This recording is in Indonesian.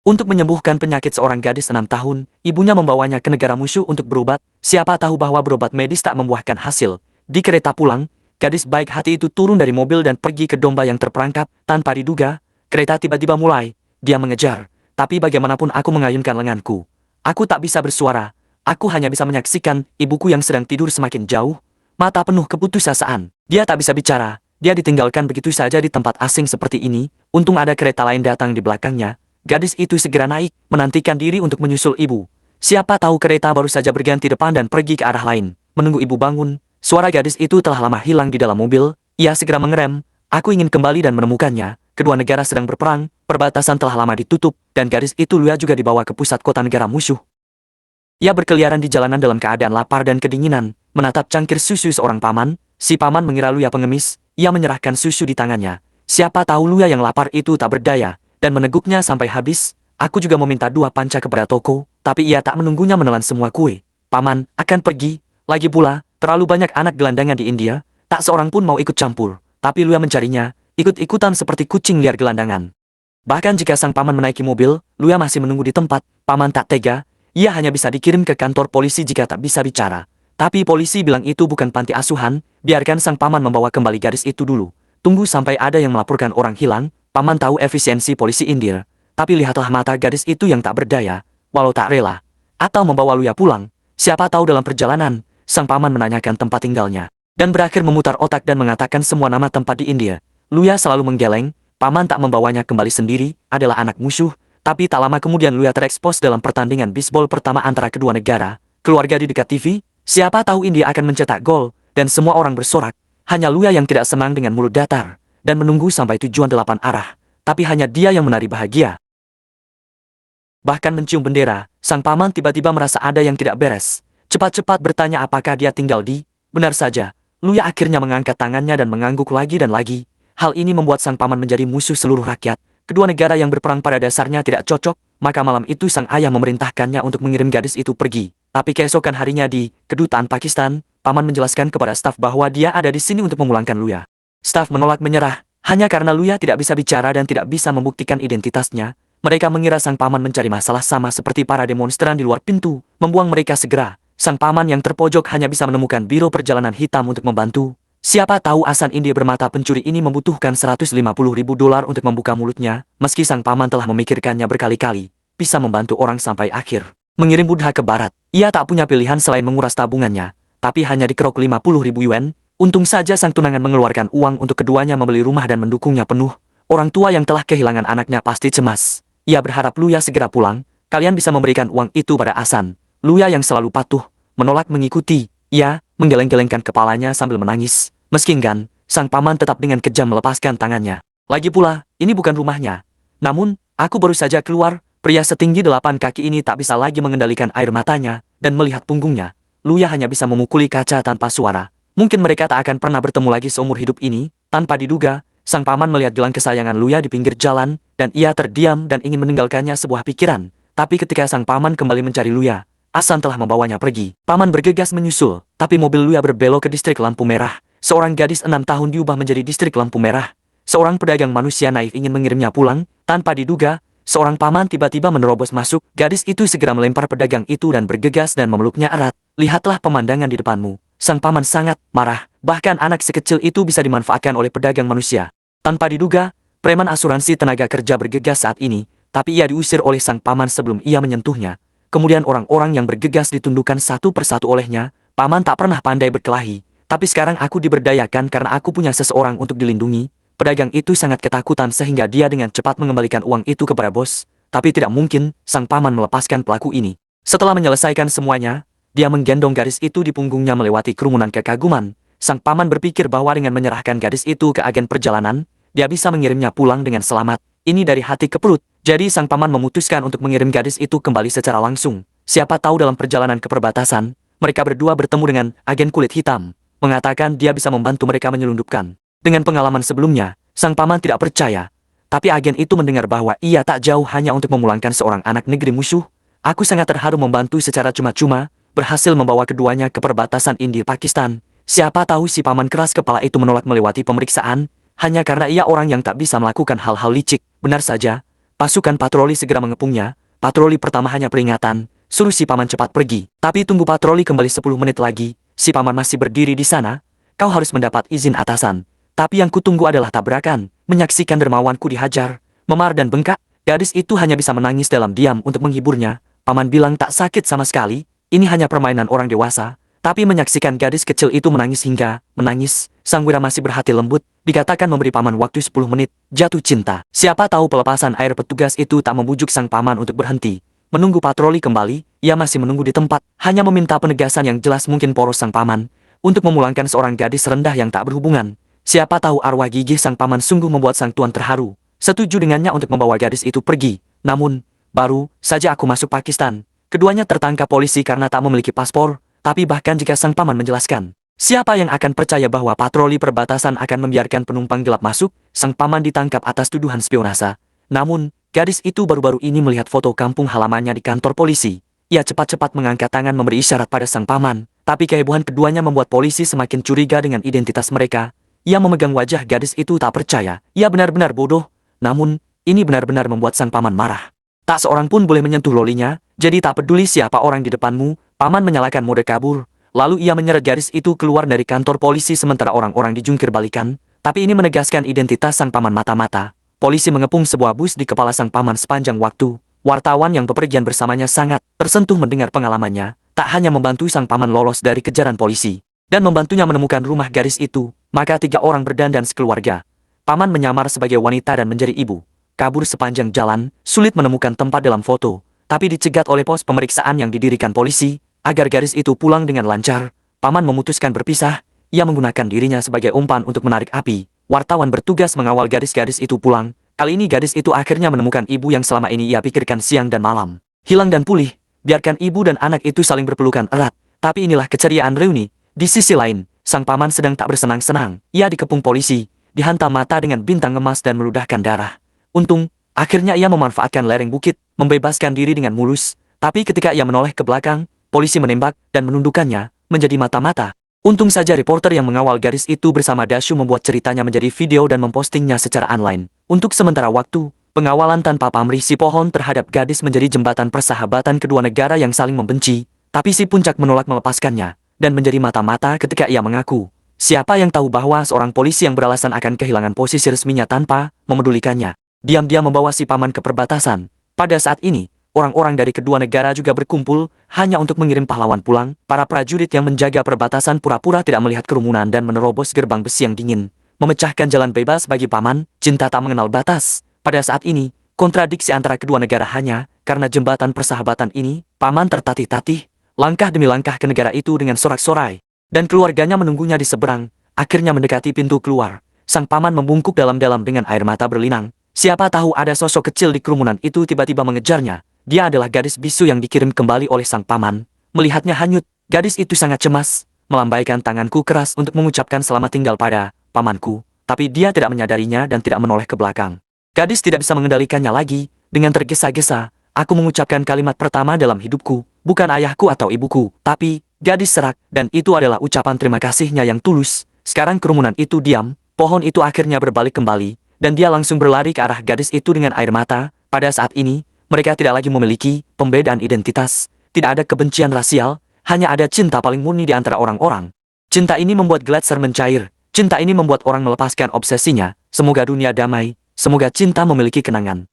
Untuk menyembuhkan penyakit seorang gadis 6 tahun, ibunya membawanya ke negara musuh untuk berobat. Siapa tahu bahwa berobat medis tak membuahkan hasil. Di kereta pulang, gadis baik hati itu turun dari mobil dan pergi ke domba yang terperangkap. Tanpa diduga, kereta tiba-tiba mulai. Dia mengejar. Tapi bagaimanapun aku mengayunkan lenganku. Aku tak bisa bersuara. Aku hanya bisa menyaksikan ibuku yang sedang tidur semakin jauh. Mata penuh keputusasaan. Dia tak bisa bicara. Dia ditinggalkan begitu saja di tempat asing seperti ini. Untung ada kereta lain datang di belakangnya. Gadis itu segera naik, menantikan diri untuk menyusul ibu. Siapa tahu kereta baru saja berganti depan dan pergi ke arah lain. Menunggu ibu bangun, suara gadis itu telah lama hilang di dalam mobil. Ia segera mengerem. Aku ingin kembali dan menemukannya. Kedua negara sedang berperang, perbatasan telah lama ditutup, dan gadis itu Luya juga dibawa ke pusat kota negara musuh. Ia berkeliaran di jalanan dalam keadaan lapar dan kedinginan, menatap cangkir susu seorang paman. Si paman mengira Luya pengemis. Ia menyerahkan susu di tangannya. Siapa tahu Luya yang lapar itu tak berdaya dan meneguknya sampai habis. Aku juga meminta 2 panca kepada toko, tapi ia tak menunggunya menelan semua kue. Paman akan pergi. Lagi pula, terlalu banyak anak gelandangan di India, tak seorang pun mau ikut campur. Tapi Luya mencarinya, ikut-ikutan seperti kucing liar gelandangan. Bahkan jika sang paman menaiki mobil, Luya masih menunggu di tempat. Paman tak tega, ia hanya bisa dikirim ke kantor polisi jika tak bisa bicara. Tapi polisi bilang itu bukan panti asuhan, biarkan sang paman membawa kembali gadis itu dulu. Tunggu sampai ada yang melaporkan orang hilang. Paman tahu efisiensi polisi India, tapi lihatlah mata gadis itu yang tak berdaya, walau tak rela. Atau membawa Luya pulang. Siapa tahu dalam perjalanan, sang paman menanyakan tempat tinggalnya, dan berakhir memutar otak dan mengatakan semua nama tempat di India. Luya selalu menggeleng, paman tak membawanya kembali sendiri, adalah anak musuh. Tapi tak lama kemudian Luya terekspos dalam pertandingan bisbol pertama antara kedua negara. Keluarga di dekat TV, siapa tahu India akan mencetak gol, dan semua orang bersorak. Hanya Luya yang tidak senang dengan mulut datar dan menunggu sampai tujuan 8 arah, tapi hanya dia yang menari bahagia. Bahkan mencium bendera, sang paman tiba-tiba merasa ada yang tidak beres. Cepat-cepat bertanya apakah dia tinggal di... Benar saja, Luya akhirnya mengangkat tangannya dan mengangguk lagi dan lagi. Hal ini membuat sang paman menjadi musuh seluruh rakyat. Kedua negara yang berperang pada dasarnya tidak cocok, maka malam itu sang ayah memerintahkannya untuk mengirim gadis itu pergi. Tapi keesokan harinya di kedutaan Pakistan, paman menjelaskan kepada staf bahwa dia ada di sini untuk memulangkan Luya. Staf menolak menyerah, hanya karena Luya tidak bisa bicara dan tidak bisa membuktikan identitasnya. Mereka mengira sang paman mencari masalah sama seperti para demonstran di luar pintu, membuang mereka segera. Sang paman yang terpojok hanya bisa menemukan biro perjalanan hitam untuk membantu. Siapa tahu Asan India bermata pencuri ini membutuhkan $150.000 untuk membuka mulutnya, meski sang paman telah memikirkannya berkali-kali, bisa membantu orang sampai akhir. Mengirim Buddha ke barat, ia tak punya pilihan selain menguras tabungannya, tapi hanya dikerok 50.000 yuan. Untung saja sang tunangan mengeluarkan uang untuk keduanya membeli rumah dan mendukungnya penuh. Orang tua yang telah kehilangan anaknya pasti cemas. Ia berharap Luya segera pulang. Kalian bisa memberikan uang itu pada Asan. Luya yang selalu patuh, menolak mengikuti. Ia menggeleng-gelengkan kepalanya sambil menangis. Meski enggan, sang paman tetap dengan kejam melepaskan tangannya. Lagi pula, ini bukan rumahnya. Namun, aku baru saja keluar. Pria setinggi 8 kaki ini tak bisa lagi mengendalikan air matanya dan melihat punggungnya. Luya hanya bisa memukuli kaca tanpa suara. Mungkin mereka tak akan pernah bertemu lagi seumur hidup ini. Tanpa diduga, sang paman melihat gelang kesayangan Luya di pinggir jalan, dan ia terdiam dan ingin meninggalkannya sebuah pikiran. Tapi ketika sang paman kembali mencari Luya, Asan telah membawanya pergi. Paman bergegas menyusul, tapi mobil Luya berbelok ke distrik lampu merah. Seorang gadis 6 tahun diubah menjadi distrik lampu merah. Seorang pedagang manusia naif ingin mengirimnya pulang. Tanpa diduga, seorang paman tiba-tiba menerobos masuk. Gadis itu segera melempar pedagang itu dan bergegas dan memeluknya erat. Lihatlah pemandangan di depanmu. Sang paman sangat marah, bahkan anak sekecil itu bisa dimanfaatkan oleh pedagang manusia. Tanpa diduga, preman asuransi tenaga kerja bergegas saat ini, tapi ia diusir oleh sang paman sebelum ia menyentuhnya. Kemudian orang-orang yang bergegas ditundukkan satu persatu olehnya. Paman tak pernah pandai berkelahi, tapi sekarang aku diberdayakan karena aku punya seseorang untuk dilindungi. Pedagang itu sangat ketakutan sehingga dia dengan cepat mengembalikan uang itu kepada bos, tapi tidak mungkin sang paman melepaskan pelaku ini. Setelah menyelesaikan semuanya, dia menggendong gadis itu di punggungnya melewati kerumunan kekaguman. Sang paman berpikir bahwa dengan menyerahkan gadis itu ke agen perjalanan, dia bisa mengirimnya pulang dengan selamat. Ini dari hati ke perut. Jadi sang paman memutuskan untuk mengirim gadis itu kembali secara langsung. Siapa tahu dalam perjalanan ke perbatasan, mereka berdua bertemu dengan agen kulit hitam, mengatakan dia bisa membantu mereka menyelundupkan. Dengan pengalaman sebelumnya, sang paman tidak percaya. Tapi agen itu mendengar bahwa ia tak jauh hanya untuk memulangkan seorang anak negeri musuh. Aku sangat terharu membantu secara cuma-cuma, berhasil membawa keduanya ke perbatasan India-Pakistan. Siapa tahu si paman keras kepala itu menolak melewati pemeriksaan, hanya karena ia orang yang tak bisa melakukan hal-hal licik. Benar saja, Pasukan patroli segera mengepungnya. Patroli pertama hanya peringatan, suruh si paman cepat pergi. Tapi tunggu patroli kembali 10 menit lagi, si paman masih berdiri di sana. Kau harus mendapat izin atasan. Tapi yang kutunggu adalah tabrakan. Menyaksikan dermawanku dihajar, memar dan bengkak. Gadis itu hanya bisa menangis dalam diam untuk menghiburnya. Paman bilang tak sakit sama sekali. Ini hanya permainan orang dewasa. Tapi menyaksikan gadis kecil itu menangis hingga menangis, sang wira masih berhati lembut, dikatakan memberi paman waktu 10 menit, jatuh cinta. Siapa tahu pelepasan air petugas itu tak membujuk sang paman untuk berhenti. Menunggu patroli kembali, ia masih menunggu di tempat, hanya meminta penegasan yang jelas mungkin poros sang paman, untuk memulangkan seorang gadis rendah yang tak berhubungan. Siapa tahu arwah gigih sang paman sungguh membuat sang tuan terharu, setuju dengannya untuk membawa gadis itu pergi. Namun, baru saja aku masuk Pakistan, keduanya tertangkap polisi karena tak memiliki paspor. Tapi bahkan jika sang paman menjelaskan, siapa yang akan percaya bahwa patroli perbatasan akan membiarkan penumpang gelap masuk, sang paman ditangkap atas tuduhan spionase. Namun, gadis itu baru-baru ini melihat foto kampung halamannya di kantor polisi. Ia cepat-cepat mengangkat tangan memberi isyarat pada sang paman, tapi kehebohan keduanya membuat polisi semakin curiga dengan identitas mereka. Ia memegang wajah gadis itu tak percaya, ia benar-benar bodoh. Namun, ini benar-benar membuat sang paman marah. Tak seorang pun boleh menyentuh lolinya, jadi tak peduli siapa orang di depanmu. Paman menyalakan mode kabur, lalu ia menyeret gadis itu keluar dari kantor polisi sementara orang-orang dijungkir balikan, tapi ini menegaskan identitas sang paman mata-mata. Polisi mengepung sebuah bus di kepala sang paman sepanjang waktu. Wartawan yang bepergian bersamanya sangat tersentuh mendengar pengalamannya, tak hanya membantu sang paman lolos dari kejaran polisi, dan membantunya menemukan rumah gadis itu, maka 3 orang berdandan sekeluarga. Paman menyamar sebagai wanita dan menjadi ibu. Kabur sepanjang jalan, sulit menemukan tempat dalam foto, tapi dicegat oleh pos pemeriksaan yang didirikan polisi. Agar gadis itu pulang dengan lancar, paman memutuskan berpisah. Ia menggunakan dirinya sebagai umpan untuk menarik api. Wartawan bertugas mengawal gadis-gadis itu pulang. Kali ini gadis itu akhirnya menemukan ibu yang selama ini ia pikirkan siang dan malam. Hilang dan pulih, biarkan ibu dan anak itu saling berpelukan erat. Tapi inilah keceriaan reuni. Di sisi lain, sang paman sedang tak bersenang-senang. Ia dikepung polisi, dihantam mata dengan bintang emas dan meludahkan darah. Untung, akhirnya ia memanfaatkan lereng bukit, membebaskan diri dengan mulus. Tapi ketika ia menoleh ke belakang, polisi menembak dan menundukkannya menjadi mata-mata. Untung saja reporter yang mengawal gadis itu bersama Dasyu membuat ceritanya menjadi video dan mempostingnya secara online. Untuk sementara waktu, pengawalan tanpa pamrih si pohon terhadap gadis menjadi jembatan persahabatan kedua negara yang saling membenci. Tapi si puncak menolak melepaskannya dan menjadi mata-mata ketika ia mengaku. Siapa yang tahu bahwa seorang polisi yang beralasan akan kehilangan posisi resminya tanpa memedulikannya. Diam-diam membawa si paman ke perbatasan. Pada saat ini, orang-orang dari kedua negara juga berkumpul, hanya untuk mengirim pahlawan pulang. Para prajurit yang menjaga perbatasan pura-pura tidak melihat kerumunan dan menerobos gerbang besi yang dingin, memecahkan jalan bebas bagi paman. Cinta tak mengenal batas. Pada saat ini, kontradiksi antara kedua negara hanya karena jembatan persahabatan ini. Paman tertatih-tatih, langkah demi langkah ke negara itu dengan sorak-sorai. Dan keluarganya menunggunya di seberang. Akhirnya mendekati pintu keluar. Sang paman membungkuk dalam-dalam dengan air mata berlinang. Siapa tahu ada sosok kecil di kerumunan itu tiba-tiba mengejarnya. Dia adalah gadis bisu yang dikirim kembali oleh sang paman. Melihatnya hanyut, gadis itu sangat cemas, melambaikan tanganku keras untuk mengucapkan selamat tinggal pada pamanku, tapi dia tidak menyadarinya dan tidak menoleh ke belakang. Gadis tidak bisa mengendalikannya lagi, dengan tergesa-gesa, aku mengucapkan kalimat pertama dalam hidupku, bukan ayahku atau ibuku, tapi gadis serak, dan itu adalah ucapan terima kasihnya yang tulus. Sekarang kerumunan itu diam, pohon itu akhirnya berbalik kembali, dan dia langsung berlari ke arah gadis itu dengan air mata. Pada saat ini, mereka tidak lagi memiliki pembedaan identitas, tidak ada kebencian rasial, hanya ada cinta paling murni di antara orang-orang. Cinta ini membuat Gletser mencair, cinta ini membuat orang melepaskan obsesinya. Semoga dunia damai, semoga cinta memiliki kenangan.